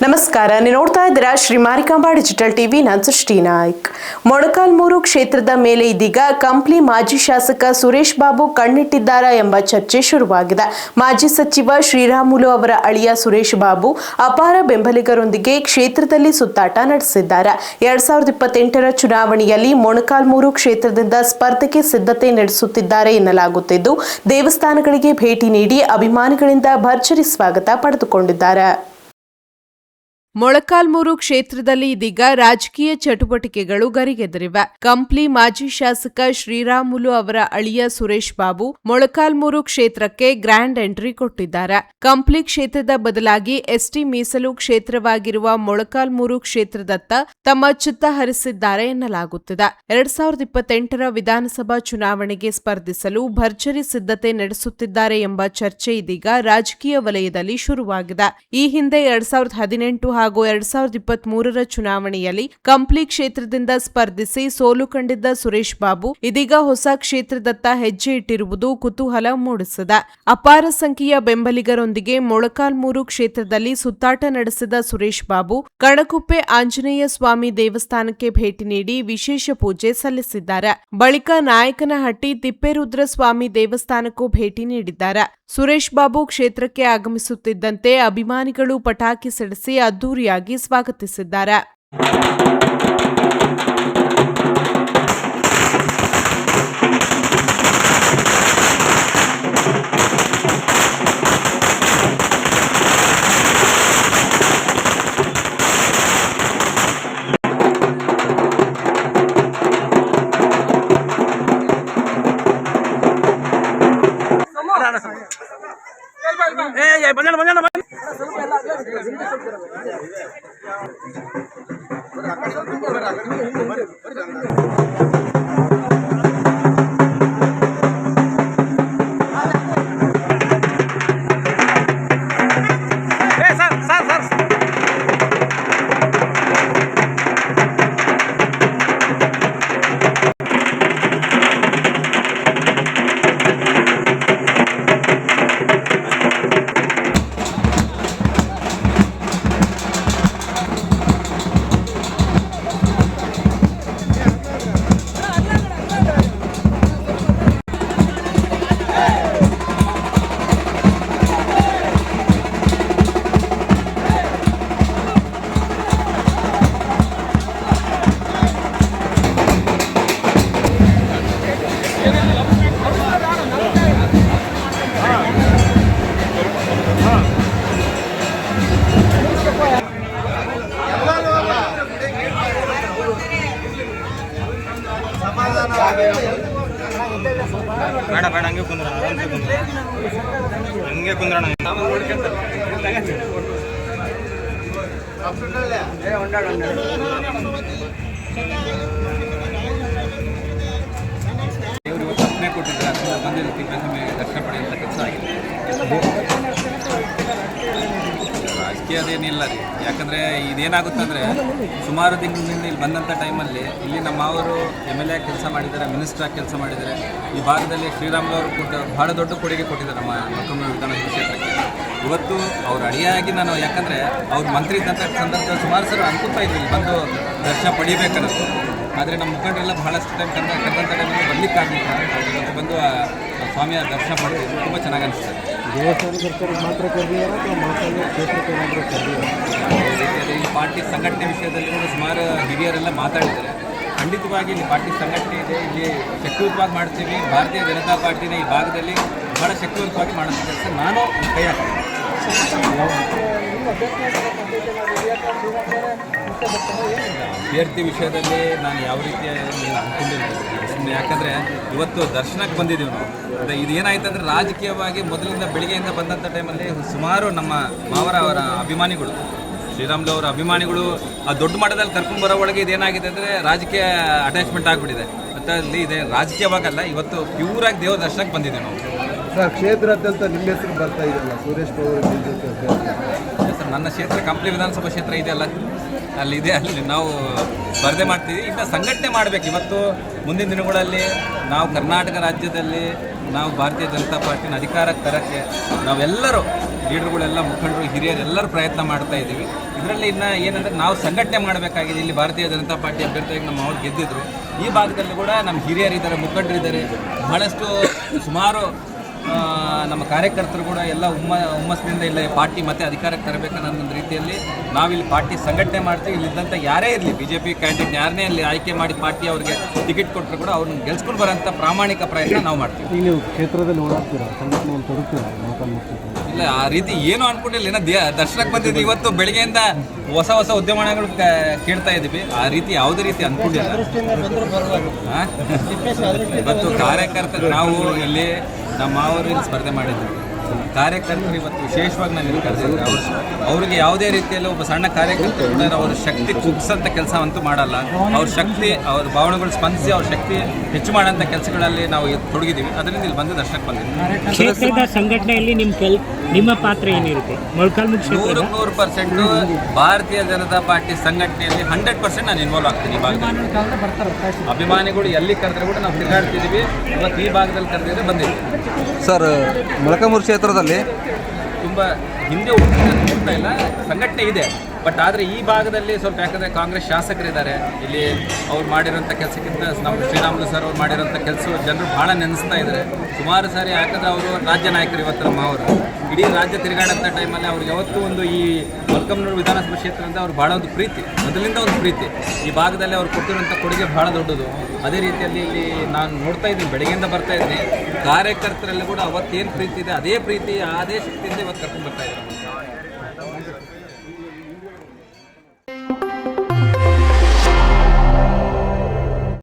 ನಮಸ್ಕಾರ, ನೀವು ನೋಡ್ತಾ ಇದ್ದೀರಾ ಶ್ರೀ ಮಾರಿಕಾಂಬಾ ಡಿಜಿಟಲ್ ಟಿವಿ. ನಾನು ಸೃಷ್ಟಿ ನಾಯ್ಕ್. ಮೊಳಕಾಲ್ಮೂರು ಕ್ಷೇತ್ರದ ಮೇಲೆ ಇದೀಗ ಕಂಪ್ಲಿ ಮಾಜಿ ಶಾಸಕ ಸುರೇಶ್ ಬಾಬು ಕಣ್ಣಿಟ್ಟಿದ್ದಾರಾ ಎಂಬ ಚರ್ಚೆ ಶುರುವಾಗಿದೆ. ಮಾಜಿ ಸಚಿವ ಶ್ರೀರಾಮುಲು ಅವರ ಅಳಿಯ ಸುರೇಶ್ ಬಾಬು ಅಪಾರ ಬೆಂಬಲಿಗರೊಂದಿಗೆ ಕ್ಷೇತ್ರದಲ್ಲಿ ಸುತ್ತಾಟ ನಡೆಸಿದ್ದಾರೆ. 2028ರ ಚುನಾವಣೆಯಲ್ಲಿ ಮೊಳಕಾಲ್ಮೂರು ಕ್ಷೇತ್ರದಿಂದ ಸ್ಪರ್ಧೆಗೆ ಸಿದ್ಧತೆ ನಡೆಸುತ್ತಿದ್ದಾರೆ ಎನ್ನಲಾಗುತ್ತಿದ್ದು, ದೇವಸ್ಥಾನಗಳಿಗೆ ಭೇಟಿ ನೀಡಿ ಅಭಿಮಾನಿಗಳಿಂದ ಭರ್ಜರಿ ಸ್ವಾಗತ ಪಡೆದುಕೊಂಡಿದ್ದಾರೆ. ಮೊಳಕಾಲ್ಮೂರು ಕ್ಷೇತ್ರದಲ್ಲಿ ಇದೀಗ ರಾಜಕೀಯ ಚಟುವಟಿಕೆಗಳು ಗರಿಗೆದರಿವೆ. ಕಂಪ್ಲಿ ಮಾಜಿ ಶಾಸಕ ಶ್ರೀರಾಮುಲು ಅವರ ಅಳಿಯ ಸುರೇಶ್ ಬಾಬು ಮೊಳಕಾಲ್ಮೂರು ಕ್ಷೇತ್ರಕ್ಕೆ ಗ್ರ್ಯಾಂಡ್ ಎಂಟ್ರಿ ಕೊಟ್ಟಿದ್ದಾರೆ. ಕಂಪ್ಲಿ ಕ್ಷೇತ್ರದ ಬದಲಾಗಿ ಎಸ್ಟಿ ಮೀಸಲು ಕ್ಷೇತ್ರವಾಗಿರುವ ಮೊಳಕಾಲ್ಮೂರು ಕ್ಷೇತ್ರದತ್ತ ತಮ್ಮ ಚಿತ್ತ ಹರಿಸಿದ್ದಾರೆ ಎನ್ನಲಾಗುತ್ತಿದೆ. 2028ರ ವಿಧಾನಸಭಾ ಚುನಾವಣೆಗೆ ಸ್ಪರ್ಧಿಸಲು ಭರ್ಜರಿ ಸಿದ್ಧತೆ ನಡೆಸುತ್ತಿದ್ದಾರೆ ಎಂಬ ಚರ್ಚೆ ಇದೀಗ ರಾಜಕೀಯ ವಲಯದಲ್ಲಿ ಶುರುವಾಗಿದೆ. ಈ ಹಿಂದೆ 2018 ಹಾಗೂ 2023ರ ಚುನಾವಣೆಯಲ್ಲಿ ಕಂಪ್ಲಿ ಕ್ಷೇತ್ರದಿಂದ ಸ್ಪರ್ಧಿಸಿ ಸೋಲು ಕಂಡಿದ್ದ ಸುರೇಶ್ ಬಾಬು ಇದೀಗ ಹೊಸ ಕ್ಷೇತ್ರದತ್ತ ಹೆಜ್ಜೆ ಇಟ್ಟಿರುವುದು ಕುತೂಹಲ ಮೂಡಿಸಿದೆ. ಅಪಾರ ಸಂಖ್ಯೆಯ ಬೆಂಬಲಿಗರೊಂದಿಗೆ ಮೊಳಕಾಲ್ಮೂರು ಕ್ಷೇತ್ರದಲ್ಲಿ ಸುತ್ತಾಟ ನಡೆಸಿದ ಸುರೇಶ್ ಬಾಬು ಕಣಕುಪ್ಪೆ ಆಂಜನೇಯ ಸ್ವಾಮಿ ದೇವಸ್ಥಾನಕ್ಕೆ ಭೇಟಿ ನೀಡಿ ವಿಶೇಷ ಪೂಜೆ ಸಲ್ಲಿಸಿದ್ದಾರೆ. ಬಳಿಕ ನಾಯಕನಹಟ್ಟಿ ತಿಪ್ಪೇರುದ್ರ ಸ್ವಾಮಿ ದೇವಸ್ಥಾನಕ್ಕೂ ಭೇಟಿ ನೀಡಿದ್ದಾರೆ. ಸುರೇಶ್ ಬಾಬು ಕ್ಷೇತ್ರಕ್ಕೆ ಆಗಮಿಸುತ್ತಿದ್ದಂತೆ ಅಭಿಮಾನಿಗಳು ಪಟಾಕಿ ಸಿಡಿಸಿ ಅದ್ದೂರಿಯಾಗಿ ಸ್ವಾಗತಿಸಿದ್ದಾರೆ. ಬೇಡ ಬೇಡ ಹಂಗೆ ಕುಂದ್ರೋಣ, ಹಂಗೆ ಕುಂದ್ರೋಣ. ದೇವರು ಇವತ್ತು ಅಪ್ಪಣೆ ಕೊಟ್ಟಿದ್ದಾರೆ, ಅದರಿಂದ ಬಂದಿರೋ ತಿಪ್ಪೇಸ್ವಾಮಿ ದರ್ಶನ ಪಡೆಯುವಂಥ ಕೆಲಸ ಆಗಿದೆ. ರಾಜಕೀಯದೇನಿಲ್ಲ ರೀ, ಯಾಕಂದರೆ ಇದೇನಾಗುತ್ತೆ ಅಂದರೆ ಸುಮಾರು ತಿಂಗಳಿಂದ ಇಲ್ಲಿ ಬಂದಂಥ ಟೈಮಲ್ಲಿ ಇಲ್ಲಿ ನಮ್ಮ ಅವರು MLA ಕೆಲಸ ಮಾಡಿದ್ದಾರೆ, ಮಿನಿಸ್ಟ್ರಾಗಿ ಕೆಲಸ ಮಾಡಿದ್ದಾರೆ. ಈ ಭಾಗದಲ್ಲಿ ಶ್ರೀರಾಮುಲು ಅವರು ಬಹಳ ದೊಡ್ಡ ಕೊಡುಗೆ ಕೊಟ್ಟಿದ್ದಾರೆ ನಮ್ಮ ಮೊಳಕಾಲ್ಮೂರು ವಿಧಾನಸಭಾ ಕ್ಷೇತ್ರಕ್ಕೆ. ಇವತ್ತು ಅವ್ರ ಅಡಿಯಾಗಿ ನಾನು, ಯಾಕಂದರೆ ಅವ್ರು ಮಂತ್ರಿ ಇದ್ದಂಥ ಸಂದರ್ಭದಲ್ಲಿ ಸುಮಾರು ಸಲ ಅನ್ಕೊತಾ ಇದ್ವಿ ಇಲ್ಲಿ ಬಂದು ದರ್ಶನ ಪಡಿಬೇಕನ್ನೋದು. ಆದರೆ ನಮ್ಮ ಮುಖಂಡರೆಲ್ಲ ಬಹಳಷ್ಟು ಟೈಮ್ ಕರೆದಂಥ ಟೈಮಲ್ಲಿ ಬರಲಿಕ್ಕಾಗಲಿಲ್ಲ. ಇವತ್ತು ಬಂದು ಸ್ವಾಮಿಯ ದರ್ಶನ ಪಡೆದು ತುಂಬ ಚೆನ್ನಾಗಿ ಅನಿಸ್ತದೆ. ದೇವಸ್ಥಾನ ಸರ್ಕಾರಕ್ಕೆ ಮಾತ್ರ ಕರೆದಿದ್ದಾರೆ ಅಥವಾ ಮಾತಾಡೋ ಕ್ಷೇತ್ರಕ್ಕೆ ಏನಾದರೂ ಕರೆದಿದ್ದಾರೆ? ಈ ಪಾರ್ಟಿ ಸಂಘಟನೆ ವಿಷಯದಲ್ಲಿ ಕೂಡ ಸುಮಾರು ಹಿರಿಯರೆಲ್ಲ ಮಾತಾಡಿದ್ದಾರೆ. ಖಂಡಿತವಾಗಿ ಇಲ್ಲಿ ಪಾರ್ಟಿ ಸಂಘಟನೆ ಇದೆ, ಇಲ್ಲಿ ಶಕ್ತಿಯುತವಾಗಿ ಮಾಡ್ತೀವಿ. ಭಾರತೀಯ ಜನತಾ ಪಾರ್ಟಿನ ಈ ಭಾಗದಲ್ಲಿ ಬಹಳ ಶಕ್ತಿಯುತವಾಗಿ ಮಾಡೋಂಥ ಕೆಲಸ ನಾನು ಕೈ ಹಾಕ್ತೀನಿ. ಅಭ್ಯರ್ಥಿ ವಿಷಯದಲ್ಲಿ ನಾನು ಯಾವ ರೀತಿಯ ಅಂದ್ಕೊಂಡಿಲ್ಲ ಸುಮ್ಮನೆ, ಯಾಕಂದರೆ ಇವತ್ತು ದರ್ಶನಕ್ಕೆ ಬಂದಿದ್ದೀವಿ ನಾವು. ಇದು ಏನಾಯ್ತು ಅಂದರೆ ರಾಜಕೀಯವಾಗಿ ಮೊದಲಿಂದ ಬೆಳಿಗ್ಗೆಯಿಂದ ಬಂದಂಥ ಟೈಮಲ್ಲಿ ಸುಮಾರು ನಮ್ಮ ಅವರ ಅಭಿಮಾನಿಗಳು, ಶ್ರೀರಾಮುಲು ಅವರ ಅಭಿಮಾನಿಗಳು ಆ ದೊಡ್ಡ ಮಟ್ಟದಲ್ಲಿ ಕರ್ಕೊಂಡು ಬರೋ ಒಳಗೆ ಇದೇನಾಗಿದೆ ಅಂದರೆ ರಾಜಕೀಯ ಅಟ್ಯಾಚ್ಮೆಂಟ್ ಆಗಿಬಿಟ್ಟಿದೆ. ಮತ್ತು ಅಲ್ಲಿ ಇದೆ ರಾಜಕೀಯವಾಗಲ್ಲ, ಇವತ್ತು ಪ್ಯೂರಾಗಿ ದೇವರ ದರ್ಶನಕ್ಕೆ ಬಂದಿದ್ದೀವಿ ನಾವು. ಸರ್, ಕ್ಷೇತ್ರಾದ್ಯಂತ ನಿಮ್ಮ ಹೆಸರು ಬರ್ತಾ ಇದೆಯಲ್ಲ, ಸುರೇಶ್ ಬಾಬು ಸರ್, ನನ್ನ ಕ್ಷೇತ್ರ ಕಂಪ್ಲಿ ವಿಧಾನಸಭಾ ಕ್ಷೇತ್ರ ಇದೆಯಲ್ಲ, ಅಲ್ಲಿದೆ, ಅಲ್ಲಿ ನಾವು ಸ್ಪರ್ಧೆ ಮಾಡ್ತೀವಿ. ಇನ್ನು ಸಂಘಟನೆ ಮಾಡಬೇಕು. ಇವತ್ತು ಮುಂದಿನ ದಿನಗಳಲ್ಲಿ ನಾವು ಕರ್ನಾಟಕ ರಾಜ್ಯದಲ್ಲಿ ನಾವು ಭಾರತೀಯ ಜನತಾ ಪಾರ್ಟಿನ ಅಧಿಕಾರಕ್ಕೆ ತರೋಕ್ಕೆ ನಾವೆಲ್ಲರೂ ಲೀಡರ್ಗಳೆಲ್ಲ, ಮುಖಂಡರು, ಹಿರಿಯರು ಎಲ್ಲರೂ ಪ್ರಯತ್ನ ಮಾಡ್ತಾ ಇದ್ದೀವಿ. ಇದರಲ್ಲಿ ಇನ್ನು ಏನಂದರೆ ನಾವು ಸಂಘಟನೆ ಮಾಡಬೇಕಾಗಿದೆ. ಇಲ್ಲಿ ಭಾರತೀಯ ಜನತಾ ಪಾರ್ಟಿ ಅಭ್ಯರ್ಥಿಯಾಗಿ ನಮ್ಮ ಅವ್ರು ಗೆದ್ದಿದ್ರು. ಈ ಭಾಗದಲ್ಲಿ ಕೂಡ ನಮ್ಮ ಹಿರಿಯರಿದ್ದಾರೆ, ಮುಖಂಡರಿದ್ದಾರೆ, ಬಹಳಷ್ಟು ಸುಮಾರು ನಮ್ಮ ಕಾರ್ಯಕರ್ತರು ಕೂಡ ಎಲ್ಲ ಹುಮ್ಮಸ್ಸಿನಿಂದ ಇಲ್ಲ ಪಾರ್ಟಿ ಮತ್ತೆ ಅಧಿಕಾರಕ್ಕೆ ತರಬೇಕನ್ನೋ ಒಂದು ರೀತಿಯಲ್ಲಿ ನಾವಿಲ್ಲಿ ಪಾರ್ಟಿ ಸಂಘಟನೆ ಮಾಡ್ತೀವಿ. ಇಲ್ಲಿದ್ದಂಥ ಯಾರೇ ಇರಲಿ, BJP ಕ್ಯಾಂಡಿಡೇಟ್ ಯಾರನ್ನೇ ಇಲ್ಲಿ ಆಯ್ಕೆ ಮಾಡಿ ಪಾರ್ಟಿ ಅವ್ರಿಗೆ ಟಿಕೆಟ್ ಕೊಟ್ಟರು ಕೂಡ ಅವ್ರನ್ನ ಗೆಲ್ಸ್ಕೊಂಡು ಬರೋಂಥ ಪ್ರಾಮಾಣಿಕ ಪ್ರಯತ್ನ ನಾವು ಮಾಡ್ತೀವಿ. ಈಗ ನೀವು ಕ್ಷೇತ್ರದಲ್ಲಿ ಓಡಾಡ್ತೀರಾ, ಸಂಘಟನೆಯಲ್ಲಿ ತೊಡಗ್ತೀರಾ? ಇಲ್ಲ, ಆ ರೀತಿ ಏನು ಅನ್ಕೊಂಡಿಲ್ಲ. ಏನೋ ದರ್ಶನಕ್ಕೆ ಬಂದಿದ್ವಿ. ಇವತ್ತು ಬೆಳಗ್ಗೆಯಿಂದ ಹೊಸ ಹೊಸ ಉದ್ಯಮಗಳು ಕೇಳ್ತಾ ಇದ್ದೀವಿ. ಆ ರೀತಿ ಯಾವುದೇ ರೀತಿ ಅನ್ಕೊಂಡಿಲ್ಲ. ಇವತ್ತು ಕಾರ್ಯಕರ್ತರು ನಾವು ಇಲ್ಲಿ ನಮ್ಮ ಅವರು ಇಲ್ಲಿ ಸ್ಪರ್ಧೆ ಮಾಡಿದ್ವಿ. ಕಾರ್ಯಕರ್ತರು ಇವತ್ತು ವಿಶೇಷವಾಗಿ ನಾನು ಇಲ್ಲಿ ಕರೆದಿದ್ದೆ. ಅವ್ರಿಗೆ ಯಾವುದೇ ರೀತಿಯಲ್ಲಿ ಒಬ್ಬ ಸಣ್ಣ ಕಾರ್ಯಕರ್ತರು ಕೂಡ ಅವ್ರ ಶಕ್ತಿ ಕುಗ್ಸೋಂಥ ಕೆಲಸ ಅಂತೂ ಮಾಡಲ್ಲ. ಅವ್ರ ಶಕ್ತಿ, ಅವ್ರ ಭಾವನೆಗಳು ಸ್ಪಂದಿಸಿ ಅವ್ರ ಶಕ್ತಿ ಹೆಚ್ಚು ಮಾಡೋಂಥ ಕೆಲಸಗಳಲ್ಲಿ ನಾವು ತೊಡಗಿದ್ದೀವಿ. ಅದರಿಂದ ಇಲ್ಲಿ ಬಂದು ದರ್ಶನಕ್ಕೆ ಬಂದಿದ್ದೀವಿ. ಕ್ಷೇತ್ರದ ಸಂಘಟನೆಯಲ್ಲಿ ನಿಮ್ಮ ಪಾತ್ರ ಏನಿರುತ್ತೆ? ಮೊಳಕಾಲ್ಮೂರು 100% ಭಾರತೀಯ ಜನತಾ ಪಾರ್ಟಿ ಸಂಘಟನೆಯಲ್ಲಿ 100% ನಾನು ಇನ್ವಾಲ್ವ್ ಆಗ್ತೀನಿ. ಈ ಭಾಗದಲ್ಲಿ ಅಭಿಮಾನಿಗಳು ಎಲ್ಲಿ ಕರೆದ್ರೆ ಕೂಡ ನಾವು ತಿರುಗಾಡ್ತಿದ್ದೀವಿ. ಇವತ್ತು ಈ ಭಾಗದಲ್ಲಿ ಕರೆದಿದ್ರೆ ಬಂದಿದ್ದೀವಿ. ಸರ್, ಮೊಳಕಾಲ್ಮೂರು ಕ್ಷೇತ್ರದಲ್ಲಿ ತುಂಬ ಹಿಂದೆ ಹೋಗ್ತಾ ಇಲ್ಲ, ಸಂಘಟನೆ ಇದೆ. ಬಟ್ ಆದರೆ ಈ ಭಾಗದಲ್ಲಿ ಸ್ವಲ್ಪ, ಯಾಕಂದರೆ ಕಾಂಗ್ರೆಸ್ ಶಾಸಕರಿದ್ದಾರೆ ಇಲ್ಲಿ. ಅವ್ರು ಮಾಡಿರೋಂಥ ಕೆಲಸಕ್ಕಿಂತ ನಮ್ಮ ಶ್ರೀರಾಮುಲು ಸರ್ ಅವ್ರು ಮಾಡಿರೋಂಥ ಕೆಲಸ ಜನರು ಭಾಳ ನೆನೆಸ್ತಾ ಇದ್ದಾರೆ. ಸುಮಾರು ಸಾರಿ, ಯಾಕಂದರೆ ಅವರು ರಾಜ್ಯ ನಾಯಕರು. ಇವತ್ತು ನಮ್ಮ ಅವರು ಇಡೀ ರಾಜ್ಯ ತಿರುಗಾಡೋಂಥ ಟೈಮಲ್ಲಿ ಅವ್ರಿಗೆ ಯಾವತ್ತೂ ಒಂದು ಈ ಮೊಳಕಾಲ್ಮೂರು ವಿಧಾನಸಭಾ ಕ್ಷೇತ್ರ ಅಂತ ಅವ್ರು ಭಾಳ ಒಂದು ಪ್ರೀತಿ, ಮೊದಲಿಂದ ಒಂದು ಪ್ರೀತಿ. ಈ ಭಾಗದಲ್ಲಿ ಅವ್ರು ಕೊಟ್ಟಿರೋಂಥ ಕೊಡುಗೆ ಭಾಳ ದೊಡ್ಡದು. ಅದೇ ರೀತಿಯಲ್ಲಿ ಇಲ್ಲಿ ನಾನು ನೋಡ್ತಾ ಇದ್ದೀನಿ, ಬೆಳಗ್ಗೆಯಿಂದ ಬರ್ತಾ ಇದ್ದೀನಿ. ಕಾರ್ಯಕರ್ತರಲ್ಲಿ ಕೂಡ ಅವತ್ತೇನು ಪ್ರೀತಿ ಇದೆ, ಅದೇ ಪ್ರೀತಿ, ಅದೇ ಶಕ್ತಿಯಿಂದ ಇವತ್ತು ಕರ್ಕೊಂಡು ಬರ್ತಾ ಇದ್ದಾರೆ.